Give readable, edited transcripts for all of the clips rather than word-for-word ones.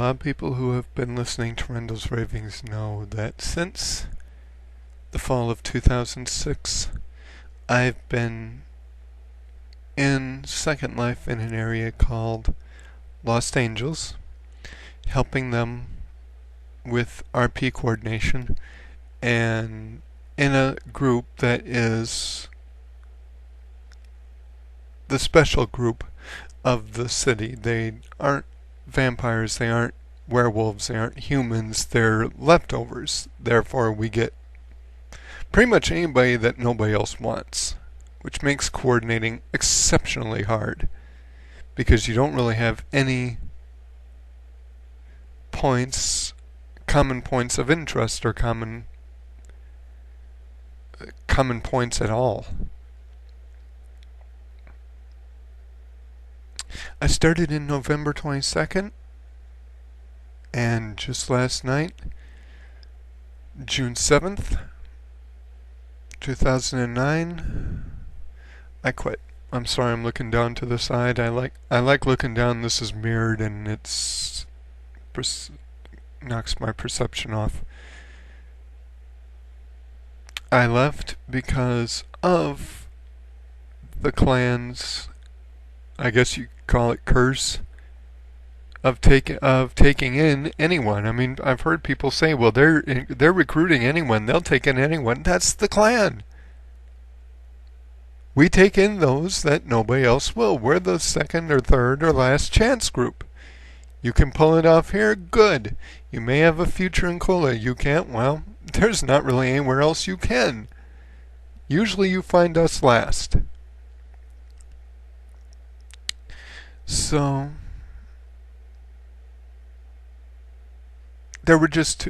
lot of people who have been listening to Rendell's Ravings know that since the fall of 2006, I've been in Second Life in an area called Los Angeles, helping them with RP coordination, and in a group that is the special group of the city. They aren't vampires, they aren't werewolves, they aren't humans, they're leftovers. Therefore, we get pretty much anybody that nobody else wants, which makes coordinating exceptionally hard because you don't really have any common points of interest or common points at all. I started in November 22nd, and just last night, June 7th, 2009, I quit. I'm sorry, I'm looking down to the side. I like looking down. This is mirrored, and it's knocks my perception off. I left because of the clan's, I guess you call it, curse of taking in anyone. I mean, I've heard people say, "Well, they're recruiting anyone. They'll take in anyone." That's the clan. We take in those that nobody else will. We're the second or third or last chance group. You can pull it off here, good. You may have a future in Cola. You can't, well, there's not really anywhere else you can. Usually you find us last. So, there were just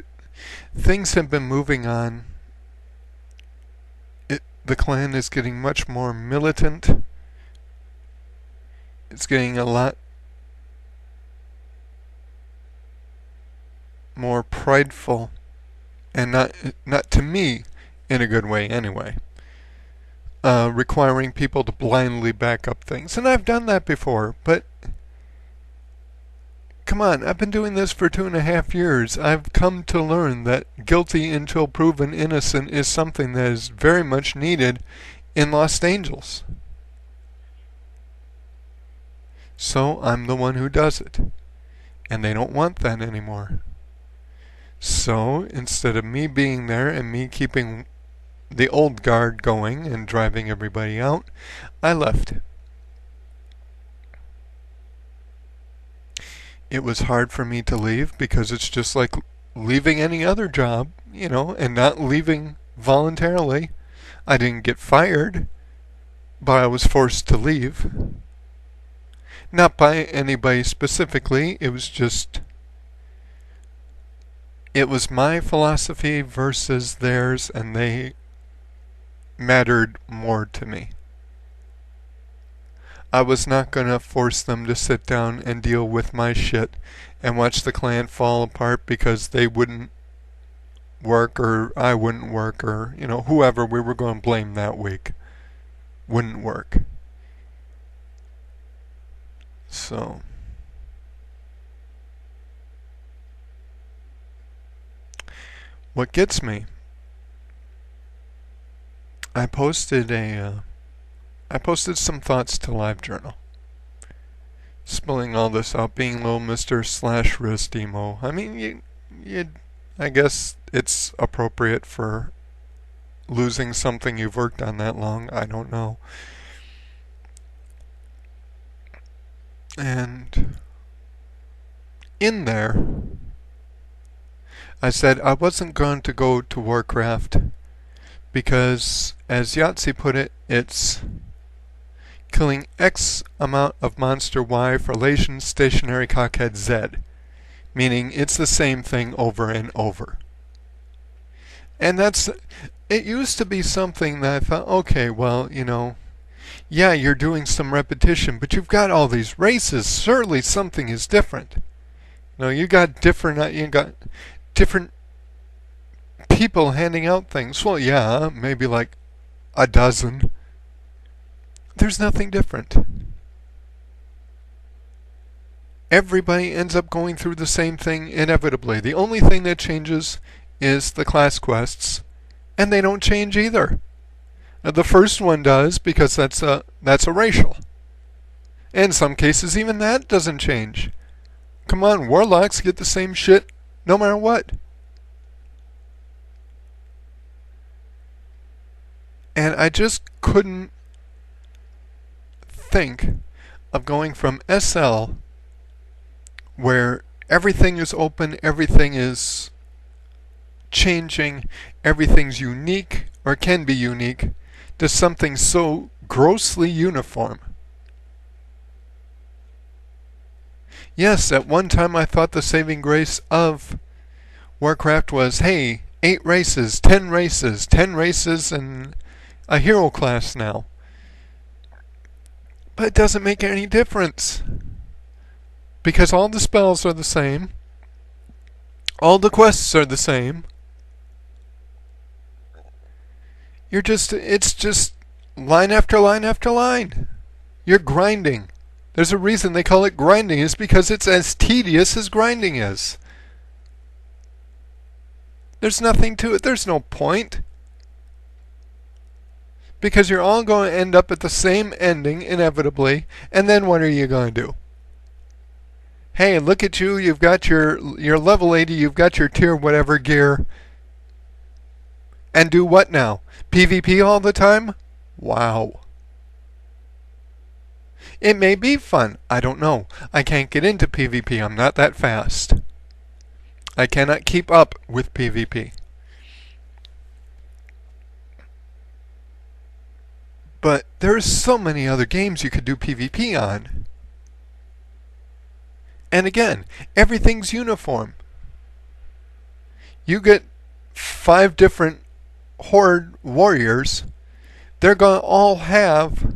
things have been moving on. The clan is getting much more militant. It's getting a lot more prideful, and not to me in a good way anyway. Requiring people to blindly back up things, and I've done that before, but come on, I've been doing this for 2.5 years. I've come to learn that guilty until proven innocent is something that is very much needed in Los Angeles. So I'm the one who does it, and they don't want that anymore. So instead of me being there and me keeping the old guard going and driving everybody out, I left. It was hard for me to leave because it's just like leaving any other job, and not leaving voluntarily. I didn't get fired, but I was forced to leave. Not by anybody specifically, it was my philosophy versus theirs, and they mattered more to me. I was not going to force them to sit down and deal with my shit and watch the clan fall apart because they wouldn't work or I wouldn't work or, whoever we were going to blame that week wouldn't work. So, what gets me, I posted some thoughts to LiveJournal, spilling all this out, being little Mr. / wrist emo. I mean, I guess it's appropriate for losing something you've worked on that long. I don't know. And in there, I said I wasn't going to go to Warcraft because, as Yahtzee put it, it's killing X amount of monster Y for relation stationary cockhead Z, meaning it's the same thing over and over. And it used to be something that I thought, okay, well, yeah, you're doing some repetition, but you've got all these races, certainly something is different. You got different people handing out things. Well, yeah, maybe like a dozen. There's nothing different. Everybody ends up going through the same thing inevitably. The only thing that changes is the class quests, and they don't change either. The first one does because that's a racial. In some cases, even that doesn't change. Come on, warlocks get the same shit no matter what. And I just couldn't think of going from SL, where everything is open, everything is changing, everything's unique or can be unique, to something so grossly uniform. Yes, at one time I thought the saving grace of Warcraft was, hey, 8 races, 10 races, 10 races, and a hero class now. But it doesn't make any difference. Because all the spells are the same. All the quests are the same. It's just line after line after line. You're grinding. There's a reason they call it grinding, is because it's as tedious as grinding is. There's nothing to it. There's no point. Because you're all going to end up at the same ending, inevitably, and then what are you going to do? Hey, look at you, you've got your level 80, you've got your tier whatever gear. And do what now? PvP all the time? Wow. It may be fun. I don't know. I can't get into PvP. I'm not that fast. I cannot keep up with PvP. But there's so many other games you could do PvP on. And again, everything's uniform. You get 5 different horde warriors. They're going to all have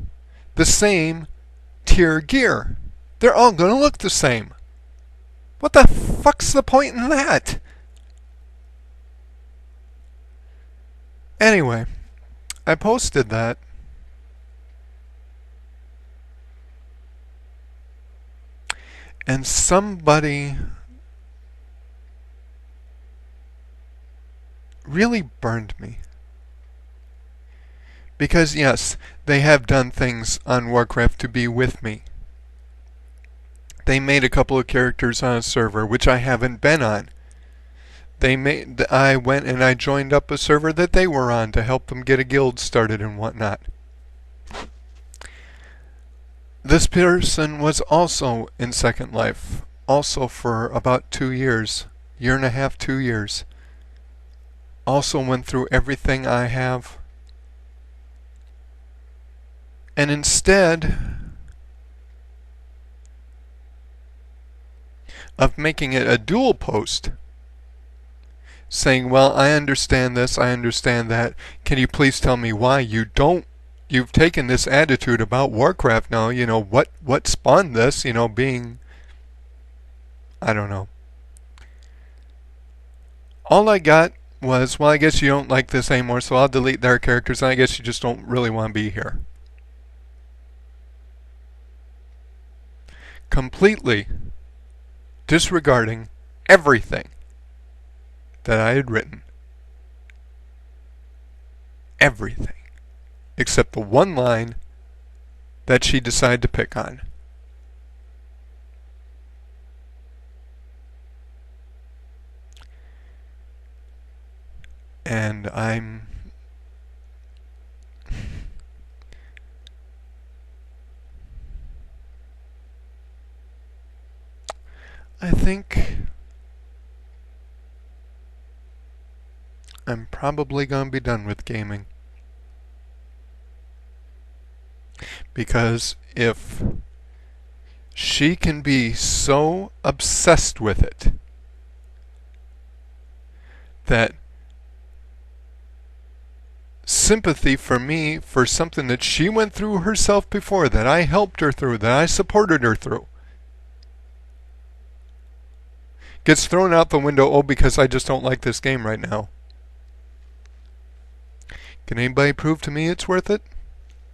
the same tier gear. They're all going to look the same. What the fuck's the point in that? Anyway, I posted that. And somebody really burned me. Because yes, they have done things on Warcraft to be with me. They made a couple of characters on a server, which I haven't been on. I went and I joined up a server that they were on to help them get a guild started and whatnot. This person was also in Second Life, also for about 2 years, year and a half, 2 years. Also went through everything I have. And instead of making it a dual post, saying, well, I understand this, I understand that, can you please tell me why you've taken this attitude about Warcraft now, what spawned this, being, I don't know. All I got was, well, I guess you don't like this anymore, so I'll delete their characters, and I guess you just don't really want to be here. Completely disregarding everything that I had written. Everything. Except the one line that she decided to pick on. And I think I'm probably going to be done with gaming. Because if she can be so obsessed with it that sympathy for me for something that she went through herself before, that I helped her through, that I supported her through, gets thrown out the window, because I just don't like this game right now. Can anybody prove to me it's worth it?